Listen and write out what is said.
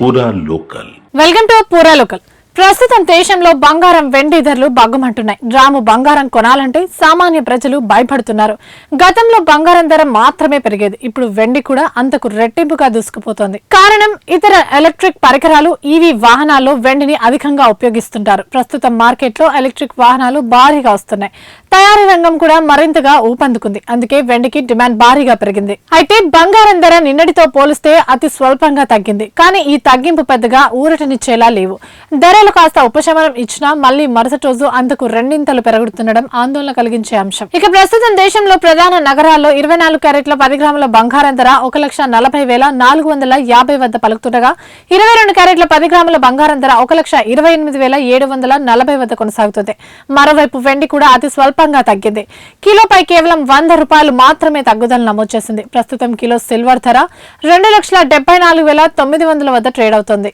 పూరా local. Welcome to పూరా local. ప్రస్తుతం దేశంలో బంగారం వెండి ధరలు బగ్గుమంటున్నాయి. గ్రాము బంగారం కొనాలంటే సామాన్య ప్రజలు భయపడుతున్నారు. గతంలో బంగారం ధర మాత్రమే పెరిగేది, ఇప్పుడు వెండి కూడా అంతకు రెట్టింపుగా దూసుకుపోతోంది. కారణం ఇతర ఎలక్ట్రిక్ పరికరాలు, ఈవీ వాహనాల్లో వెండిని అధికంగా ఉపయోగిస్తుంటారు. ప్రస్తుతం మార్కెట్లో ఎలక్ట్రిక్ వాహనాలు భారీగా వస్తున్నాయి. తయారీ రంగం కూడా మరింతగా ఊపందుకుంది. అందుకే వెండికి డిమాండ్ భారీగా పెరిగింది. అయితే బంగారం ధర నిన్నటితో పోలిస్తే అతి స్వల్పంగా తగ్గింది. కానీ ఈ తగ్గింపు పెద్దగా ఊరటనిచ్చేలా లేవు. ధరలు కాస్త ఉపశమనం ఇచ్చినా మళ్లీ మరుసటి రోజు అంతకు రెండింతలు పెరుగుతుండడం ఆందోళన కలిగించే అంశం. ఇక ప్రస్తుతం దేశంలో ప్రధాన నగరాల్లో 24 క్యారెట్ల 10 గ్రాముల బంగారం ధర 1,40,450 వద్ద పలుకుతుండగా 22 క్యారెట్ల 10 గ్రాముల బంగారం ధర 1,28,740 వద్ద కొనసాగుతుంది. మరోవైపు వెండి కూడా అతి స్వల్పంగా తగ్గింది. కిలోపై కేవలం 100 రూపాయలు మాత్రమే తగ్గుదల నమోదు చేసింది. ప్రస్తుతం కిలో సిల్వర్ ధర 2,74,900 వద్ద ట్రేడ్ అవుతోంది.